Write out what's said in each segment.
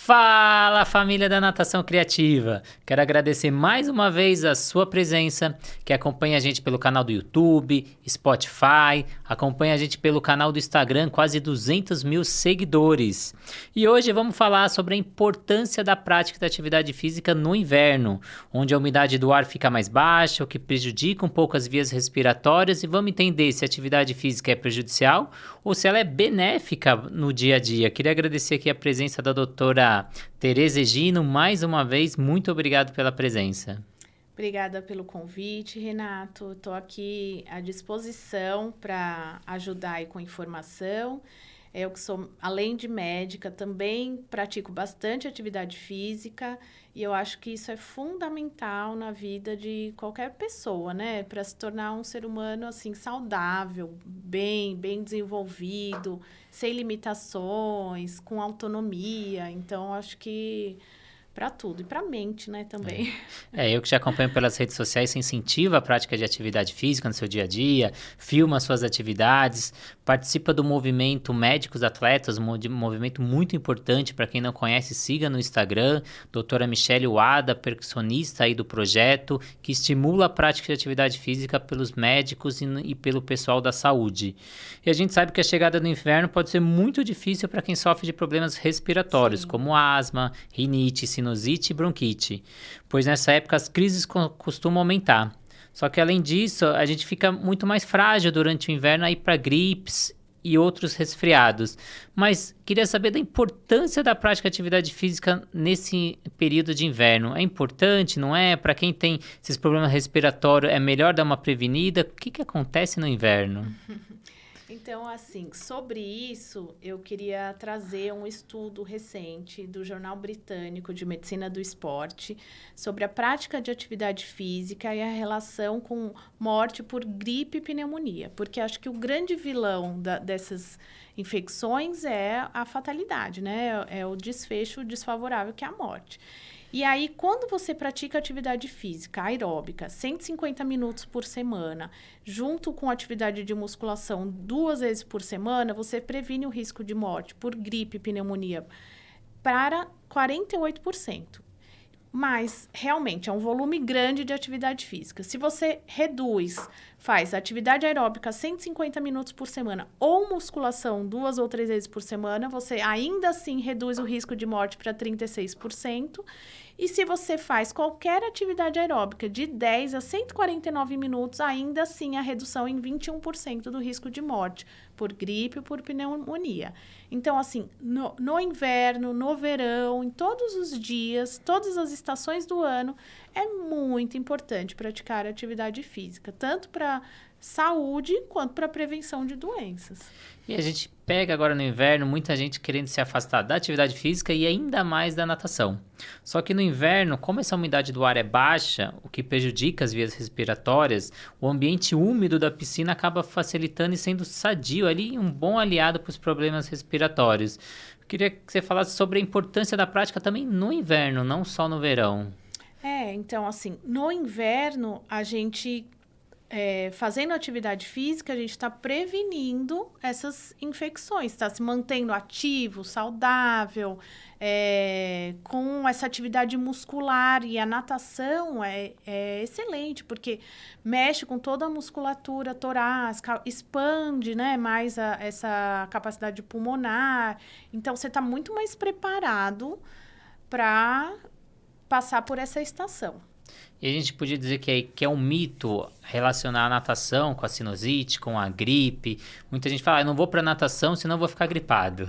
Fala, família da Natação Criativa! Quero agradecer mais uma vez a sua presença, que acompanha a gente pelo canal do YouTube, Spotify, acompanha a gente pelo canal do Instagram, quase 200 mil seguidores. E hoje vamos falar sobre a importância da prática da atividade física no inverno, onde a umidade do ar fica mais baixa, o que prejudica um pouco as vias respiratórias, e vamos entender se a atividade física é prejudicial ou se ela é benéfica no dia a dia. Queria agradecer aqui a presença da doutora Tereza Egino, mais uma vez, muito obrigado pela presença. Obrigada pelo convite, Renato. Estou aqui à disposição para ajudar aí com informação. Eu que sou, além de médica, também pratico bastante atividade física e eu acho que isso é fundamental na vida de qualquer pessoa, né? Para se tornar um ser humano, assim, saudável, bem desenvolvido, sem limitações, com autonomia. Então, acho que para tudo. E para a mente, né, também. Eu que te acompanho pelas redes sociais, você incentiva a prática de atividade física no seu dia a dia, filma suas atividades, participa do movimento Médicos Atletas, um movimento muito importante. Para quem não conhece, siga no Instagram, doutora Michele Wada, percussionista aí do projeto, que estimula a prática de atividade física pelos médicos e pelo pessoal da saúde. E a gente sabe que a chegada do inverno pode ser muito difícil para quem sofre de problemas respiratórios, como asma, rinite, sinusite e bronquite, pois nessa época as crises costumam aumentar. Só que além disso, a gente fica muito mais frágil durante o inverno aí para gripes e outros resfriados. Mas queria saber da importância da prática de atividade física nesse período de inverno. É importante, não é? Para quem tem esses problemas respiratórios, é melhor dar uma prevenida? O que acontece no inverno? Então, assim, sobre isso, eu queria trazer um estudo recente do Jornal Britânico de Medicina do Esporte sobre a prática de atividade física e a relação com morte por gripe e pneumonia, porque acho que o grande vilão dessas infecções é a fatalidade, né? É o desfecho desfavorável, que é a morte. E aí, quando você pratica atividade física aeróbica, 150 minutos por semana, junto com atividade de musculação 2 vezes por semana, você previne o risco de morte por gripe e pneumonia para 48%. Mas, realmente, é um volume grande de atividade física. Se você faz atividade aeróbica 150 minutos por semana ou musculação 2 ou 3 vezes por semana, você ainda assim reduz o risco de morte para 36%. E se você faz qualquer atividade aeróbica de 10 a 149 minutos, ainda assim a redução em 21% do risco de morte por gripe ou por pneumonia. Então, assim, no inverno, no verão, em todos os dias, todas as estações do ano, é muito importante praticar atividade física, tanto para saúde quanto para prevenção de doenças. E a gente pega agora no inverno muita gente querendo se afastar da atividade física e ainda mais da natação. Só que no inverno, como essa umidade do ar é baixa, o que prejudica as vias respiratórias, o ambiente úmido da piscina acaba facilitando e sendo sadio ali, um bom aliado para os problemas respiratórios. Eu queria que você falasse sobre a importância da prática também no inverno, não só no verão. Então, assim, no inverno, a gente fazendo atividade física, a gente está prevenindo essas infecções, está se mantendo ativo, saudável, com essa atividade muscular. E a natação é excelente, porque mexe com toda a musculatura torácica, expande, né, mais essa capacidade pulmonar. Então, você está muito mais preparado para passar por essa estação. E a gente podia dizer que é um mito relacionar a natação com a sinusite, com a gripe. Muita gente fala, eu não vou para natação, senão eu vou ficar gripado.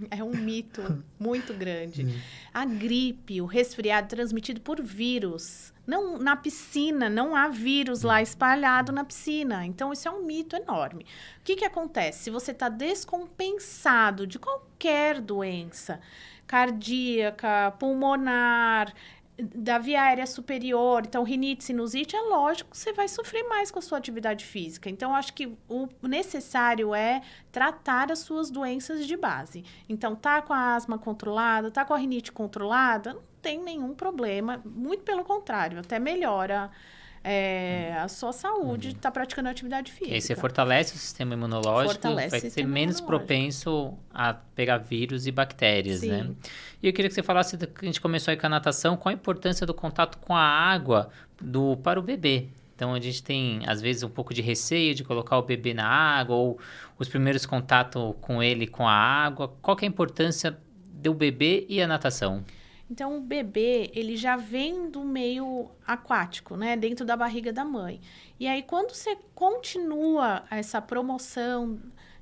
É um mito muito grande. A gripe, o resfriado transmitido por vírus. Não, na piscina, não há vírus lá espalhado na piscina. Então, isso é um mito enorme. O que acontece? Se você está descompensado de qualquer doença, cardíaca, pulmonar, da via aérea superior, então rinite, sinusite, é lógico que você vai sofrer mais com a sua atividade física. Então, acho que o necessário é tratar as suas doenças de base. Então, tá com a asma controlada, tá com a rinite controlada, não tem nenhum problema, muito pelo contrário, até melhora a sua saúde, está praticando atividade física. E aí você fortalece o sistema imunológico, Fortalece vai o ser sistema menos imunológico. propenso a pegar vírus e bactérias, Sim. né? E eu queria que você falasse, que a gente começou aí com a natação, qual a importância do contato com a água para o bebê. Então, a gente tem, às vezes, um pouco de receio de colocar o bebê na água, ou os primeiros contatos com ele com a água. Qual que é a importância do bebê e a natação? Então, o bebê, ele já vem do meio aquático, né? Dentro da barriga da mãe. E aí, quando você continua essa promoção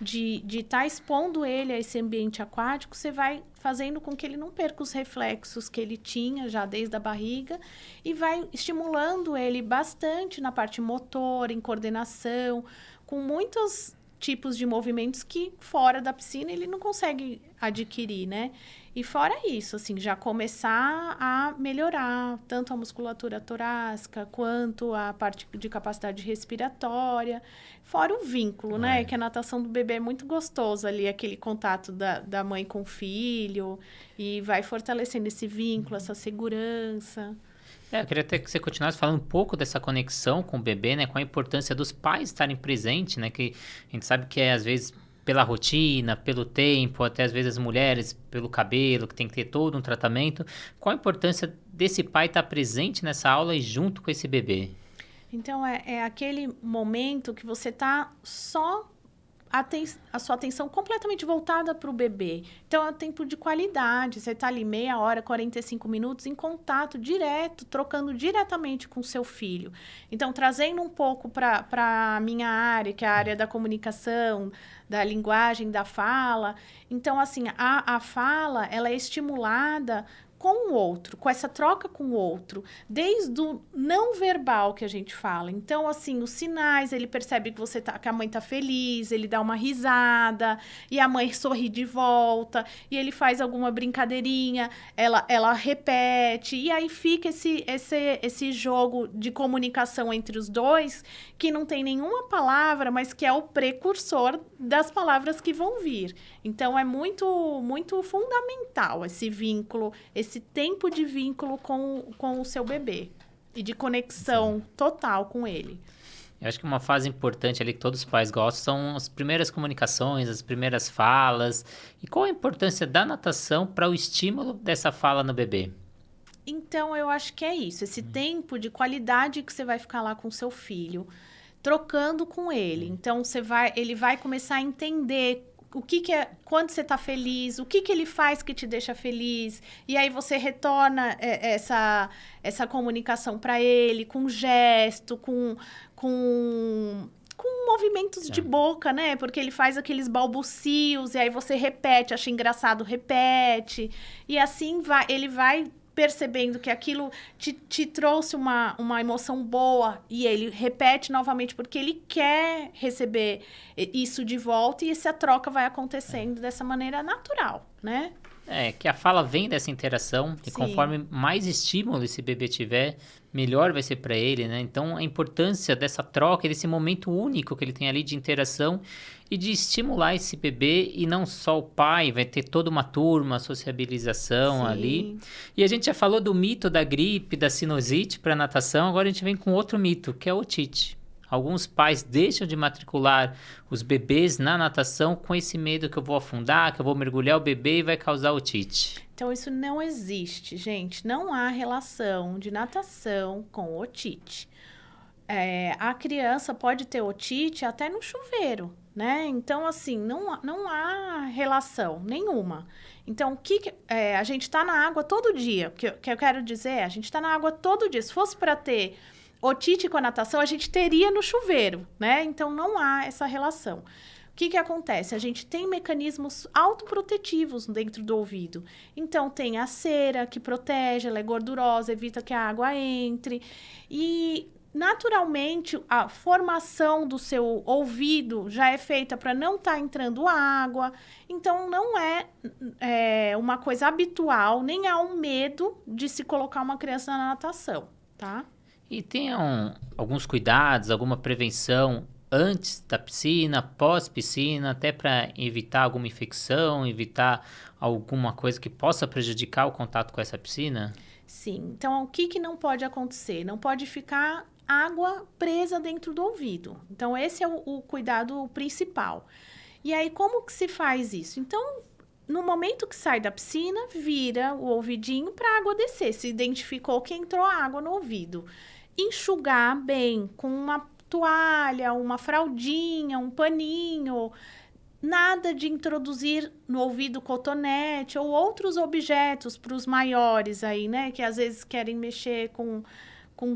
de estar expondo ele a esse ambiente aquático, você vai fazendo com que ele não perca os reflexos que ele tinha já desde a barriga e vai estimulando ele bastante na parte motora, em coordenação, com muitos tipos de movimentos que fora da piscina ele não consegue adquirir, né? E fora isso, assim, já começar a melhorar tanto a musculatura torácica quanto a parte de capacidade respiratória, fora o vínculo, né? Que a natação do bebê é muito gostoso ali, aquele contato da mãe com o filho, e vai fortalecendo esse vínculo, essa segurança. Eu queria até que você continuasse falando um pouco dessa conexão com o bebê, né? Com a importância dos pais estarem presentes, né? Que a gente sabe que é, às vezes, pela rotina, pelo tempo, até às vezes as mulheres pelo cabelo, que tem que ter todo um tratamento. Qual a importância desse pai estar presente nessa aula e junto com esse bebê? Então, é aquele momento que você está só a sua atenção completamente voltada para o bebê. Então, é um tempo de qualidade. Você está ali meia hora, 45 minutos em contato direto, trocando diretamente com o seu filho. Então, trazendo um pouco para a minha área, que é a área da comunicação, da linguagem, da fala. Então, assim, a fala, ela é estimulada com o outro, com essa troca com o outro, desde o não verbal que a gente fala. Então, assim, os sinais, ele percebe que que a mãe tá feliz, ele dá uma risada, e a mãe sorri de volta, e ele faz alguma brincadeirinha, ela repete, e aí fica esse jogo de comunicação entre os dois, que não tem nenhuma palavra, mas que é o precursor das palavras que vão vir. Então, é muito, muito fundamental esse vínculo, esse tempo de vínculo com o seu bebê e de conexão total com ele. Eu acho que uma fase importante ali que todos os pais gostam são as primeiras comunicações, as primeiras falas. E qual a importância da natação para o estímulo dessa fala no bebê? Então, eu acho que é isso. Esse tempo de qualidade que você vai ficar lá com o seu filho, trocando com ele. Então, ele vai começar a entender o que é, quando você está feliz, o que ele faz que te deixa feliz, e aí você retorna essa comunicação para ele, com gesto, com movimentos de boca, né? Porque ele faz aqueles balbucios, e aí você repete, acha engraçado, repete, e assim ele vai percebendo que aquilo te trouxe uma emoção boa e ele repete novamente porque ele quer receber isso de volta e essa troca vai acontecendo dessa maneira natural, né? Que a fala vem dessa interação e Sim. conforme mais estímulo esse bebê tiver, melhor vai ser para ele, né? Então, a importância dessa troca, desse momento único que ele tem ali de interação e de estimular esse bebê e não só o pai, vai ter toda uma turma, sociabilização ali. E a gente já falou do mito da gripe, da sinusite para natação, agora a gente vem com outro mito, que é a otite. Alguns pais deixam de matricular os bebês na natação com esse medo que eu vou afundar, que eu vou mergulhar o bebê e vai causar otite. Então, isso não existe, gente. Não há relação de natação com otite. A criança pode ter otite até no chuveiro, né? Então, assim, não há relação nenhuma. Então, a gente está na água todo dia. O que eu quero dizer a gente está na água todo dia. Se fosse para ter otite com a natação, a gente teria no chuveiro, né? Então, não há essa relação. O que acontece? A gente tem mecanismos autoprotetivos dentro do ouvido. Então, tem a cera que protege, ela é gordurosa, evita que a água entre. E, naturalmente, a formação do seu ouvido já é feita para não estar entrando água. Então, não é uma coisa habitual, nem há um medo de se colocar uma criança na natação, tá? E tem alguns cuidados, alguma prevenção antes da piscina, pós-piscina, até para evitar alguma infecção, evitar alguma coisa que possa prejudicar o contato com essa piscina? Sim. Então, o que não pode acontecer? Não pode ficar água presa dentro do ouvido. Então, esse é o cuidado principal. E aí, como que se faz isso? Então, no momento que sai da piscina, vira o ouvidinho para a água descer. Se identificou que entrou água no ouvido. Enxugar bem com uma toalha, uma fraldinha, um paninho. Nada de introduzir no ouvido cotonete ou outros objetos para os maiores aí, né? Que às vezes querem mexer com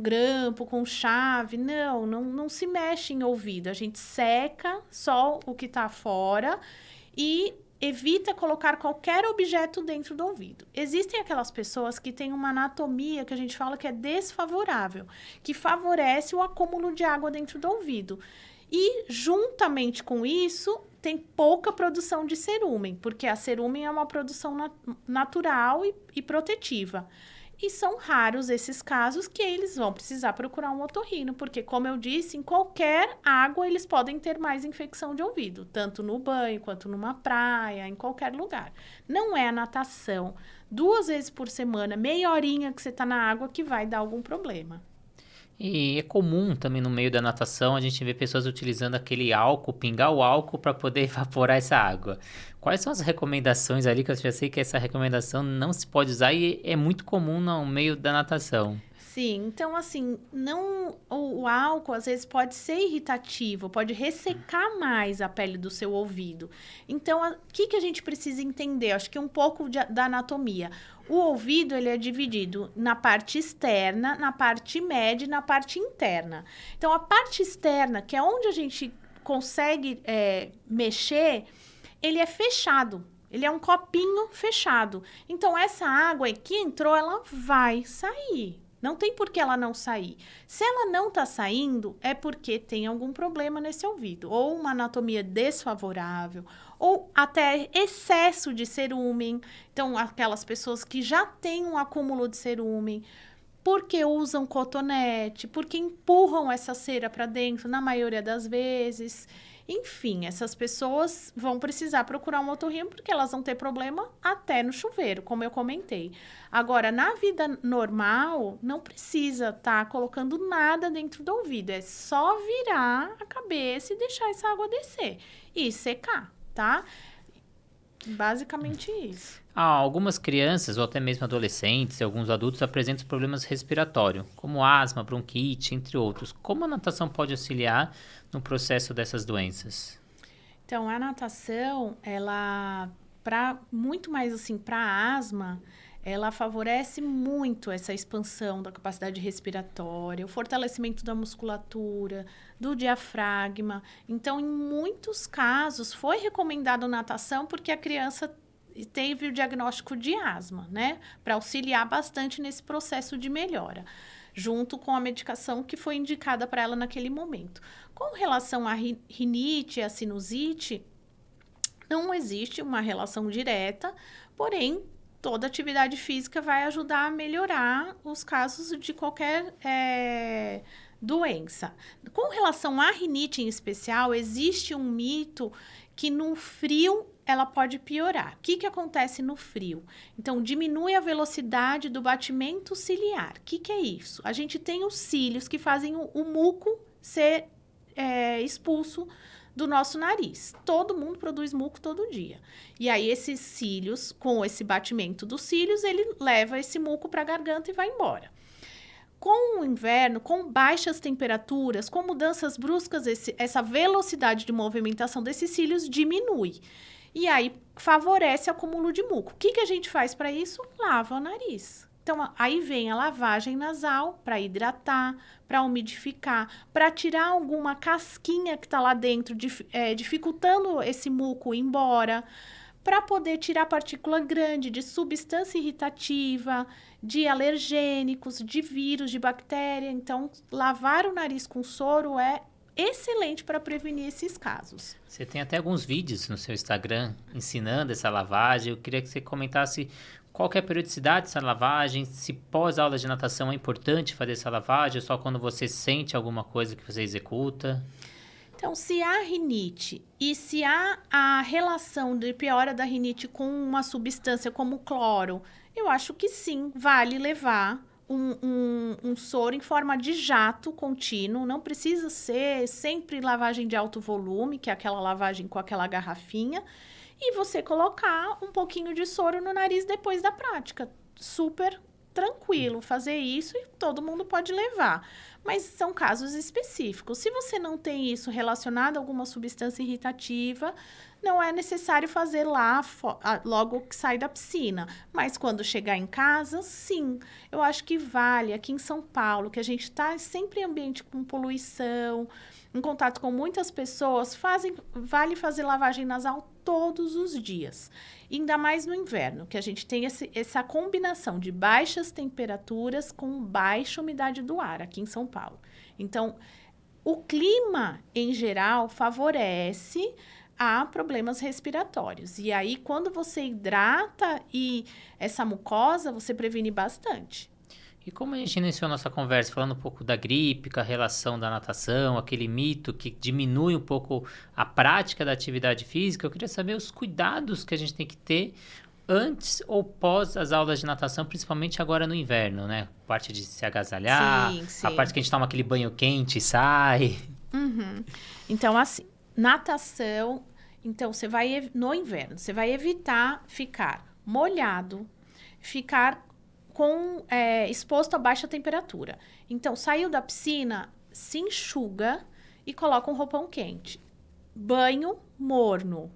grampo, com chave. Não se mexe em ouvido. A gente seca só o que está fora e evita colocar qualquer objeto dentro do ouvido. Existem aquelas pessoas que têm uma anatomia que a gente fala que é desfavorável, que favorece o acúmulo de água dentro do ouvido. E, juntamente com isso, tem pouca produção de cerúmen, porque a cerúmen é uma produção natural e protetiva. E são raros esses casos que eles vão precisar procurar um otorrino, porque, como eu disse, em qualquer água eles podem ter mais infecção de ouvido, tanto no banho quanto numa praia, em qualquer lugar. Não é a natação 2 vezes por semana, meia horinha que você está na água, que vai dar algum problema. E é comum também no meio da natação a gente ver pessoas utilizando aquele álcool, pingar o álcool para poder evaporar essa água. Quais são as recomendações ali, que eu já sei que essa recomendação não se pode usar e é muito comum no meio da natação? Sim, então assim, o álcool às vezes pode ser irritativo, pode ressecar mais a pele do seu ouvido. Então, o que a gente precisa entender? Acho que um pouco da anatomia. O ouvido, ele é dividido na parte externa, na parte média e na parte interna. Então, a parte externa, que é onde a gente consegue mexer, ele é fechado. Ele é um copinho fechado. Então, essa água que entrou, ela vai sair. Não tem por que ela não sair. Se ela não está saindo, é porque tem algum problema nesse ouvido. Ou uma anatomia desfavorável, ou até excesso de cerúmen. Então, aquelas pessoas que já têm um acúmulo de cerúmen, porque usam cotonete, porque empurram essa cera para dentro, na maioria das vezes. Enfim, essas pessoas vão precisar procurar um otorrino porque elas vão ter problema até no chuveiro, como eu comentei. Agora, na vida normal, não precisa estar colocando nada dentro do ouvido. É só virar a cabeça e deixar essa água descer e secar, tá? Basicamente isso. Algumas crianças ou até mesmo adolescentes e alguns adultos apresentam problemas respiratórios, como asma, bronquite, entre outros. Como a natação pode auxiliar no processo dessas doenças? Então, a natação, ela, muito mais assim, para asma, ela favorece muito essa expansão da capacidade respiratória, o fortalecimento da musculatura, do diafragma. Então, em muitos casos, foi recomendado natação porque a criança teve o diagnóstico de asma, né? Para auxiliar bastante nesse processo de melhora, junto com a medicação que foi indicada para ela naquele momento. Com relação à rinite e à sinusite, não existe uma relação direta, porém, toda atividade física vai ajudar a melhorar os casos de qualquer doença. Com relação à rinite em especial, existe um mito que no frio ela pode piorar. O que acontece no frio? Então, diminui a velocidade do batimento ciliar. O que é isso? A gente tem os cílios que fazem o muco ser expulso do nosso nariz. Todo mundo produz muco todo dia. E aí, esses cílios, com esse batimento dos cílios, ele leva esse muco para a garganta e vai embora. Com o inverno, com baixas temperaturas, com mudanças bruscas, essa velocidade de movimentação desses cílios diminui. E aí, favorece o acúmulo de muco. O que a gente faz para isso? Lava o nariz. Então, aí vem a lavagem nasal para hidratar, para umidificar, para tirar alguma casquinha que está lá dentro, dificultando esse muco ir embora, para poder tirar partícula grande de substância irritativa, de alergênicos, de vírus, de bactéria. Então, lavar o nariz com soro é excelente para prevenir esses casos. Você tem até alguns vídeos no seu Instagram ensinando essa lavagem. Eu queria que você comentasse qual que é a periodicidade dessa lavagem, se pós-aula de natação é importante fazer essa lavagem, ou só quando você sente alguma coisa que você executa. Então, se há rinite e se há a relação de piora da rinite com uma substância como cloro, eu acho que sim, vale levar um soro em forma de jato contínuo, não precisa ser sempre lavagem de alto volume, que é aquela lavagem com aquela garrafinha, e você colocar um pouquinho de soro no nariz depois da prática. Super tranquilo fazer isso e todo mundo pode levar. Mas são casos específicos. Se você não tem isso relacionado a alguma substância irritativa, não é necessário fazer lá logo que sai da piscina. Mas quando chegar em casa, sim. Eu acho que vale, aqui em São Paulo, que a gente está sempre em ambiente com poluição, em contato com muitas pessoas, vale fazer lavagem nasal todos os dias. Ainda mais no inverno, que a gente tem essa combinação de baixas temperaturas com baixa umidade do ar aqui em São Paulo. Então, o clima, em geral, favorece a problemas respiratórios. E aí, quando você hidrata essa mucosa, você previne bastante. E como a gente iniciou a nossa conversa falando um pouco da gripe, com a relação da natação, aquele mito que diminui um pouco a prática da atividade física, eu queria saber os cuidados que a gente tem que ter antes ou pós as aulas de natação, principalmente agora no inverno, né? A parte de se agasalhar, Sim. a parte que a gente toma aquele banho quente e sai. Uhum. Então, assim, natação, então você vai no inverno, você vai evitar ficar molhado, ficar exposto a baixa temperatura. Então, saiu da piscina, se enxuga e coloca um roupão quente. Banho morno.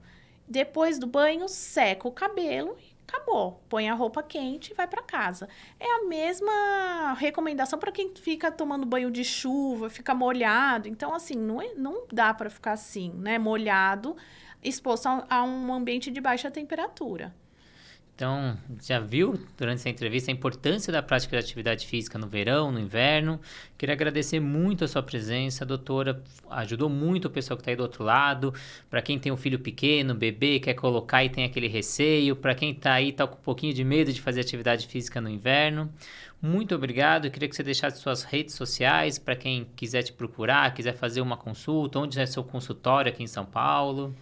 Depois do banho, seca o cabelo e acabou. Põe a roupa quente e vai para casa. É a mesma recomendação para quem fica tomando banho de chuva, fica molhado. Então, assim, não dá para ficar assim, né? Molhado, exposto a um ambiente de baixa temperatura. Então, já viu durante essa entrevista a importância da prática de atividade física no verão, no inverno. Queria agradecer muito a sua presença, doutora. Ajudou muito o pessoal que está aí do outro lado. Para quem tem um filho pequeno, bebê, quer colocar e tem aquele receio. Para quem está aí, está com um pouquinho de medo de fazer atividade física no inverno. Muito obrigado. Eu queria que você deixasse suas redes sociais para quem quiser te procurar, quiser fazer uma consulta. Onde é seu consultório aqui em São Paulo?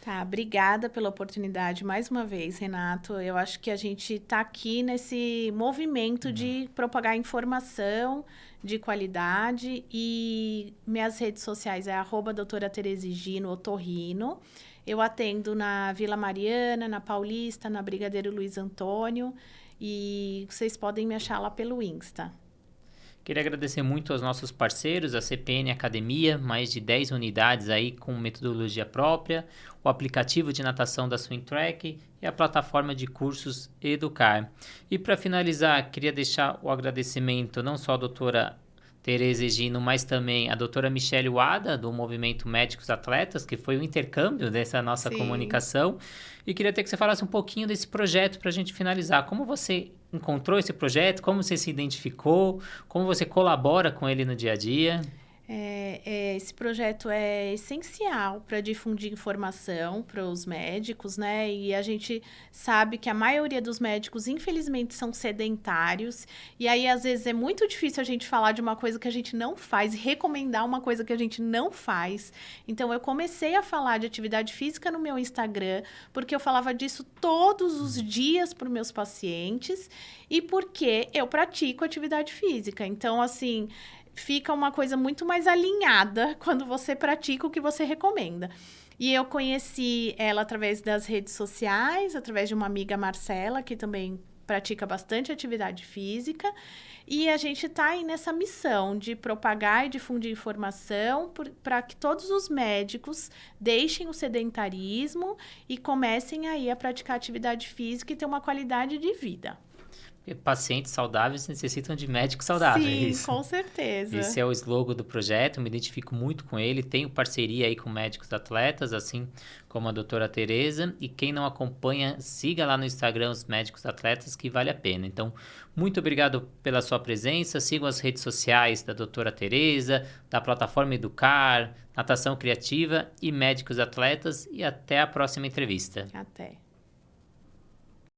Tá, obrigada pela oportunidade mais uma vez, Renato. Eu acho que a gente está aqui nesse movimento de propagar informação de qualidade e minhas redes sociais é @doutora Tereza Gino Otorrino. Eu atendo na Vila Mariana, na Paulista, na Brigadeiro Luiz Antônio e vocês podem me achar lá pelo Insta. Queria agradecer muito aos nossos parceiros, a CPN Academia, mais de 10 unidades aí com metodologia própria, o aplicativo de natação da Swim Track e a plataforma de cursos Educar. E para finalizar, queria deixar o agradecimento não só à doutora Tereza Gino, mas também a doutora Michele Wada, do Movimento Médicos Atletas, que foi o intercâmbio dessa nossa comunicação. E queria até que você falasse um pouquinho desse projeto para a gente finalizar. Como você encontrou esse projeto? Como você se identificou? Como você colabora com ele no dia a dia? Esse projeto é essencial para difundir informação para os médicos, né? E a gente sabe que a maioria dos médicos, infelizmente, são sedentários. E aí, às vezes, é muito difícil a gente falar de uma coisa que a gente não faz e recomendar uma coisa que a gente não faz. Então, eu comecei a falar de atividade física no meu Instagram, porque eu falava disso todos os dias para os meus pacientes e porque eu pratico atividade física. Então, assim, fica uma coisa muito mais alinhada quando você pratica o que você recomenda. E eu conheci ela através das redes sociais, através de uma amiga, Marcela, que também pratica bastante atividade física. E a gente está aí nessa missão de propagar e difundir informação para que todos os médicos deixem o sedentarismo e comecem aí a praticar atividade física e ter uma qualidade de vida. Pacientes saudáveis necessitam de médicos saudáveis. Sim, com certeza. Esse é o slogan do projeto, me identifico muito com ele, tenho parceria aí com médicos atletas, assim como a doutora Tereza, e quem não acompanha, siga lá no Instagram os médicos atletas, que vale a pena. Então, muito obrigado pela sua presença, sigam as redes sociais da doutora Tereza, da plataforma Educar, Natação Criativa e Médicos Atletas, e até a próxima entrevista. Até.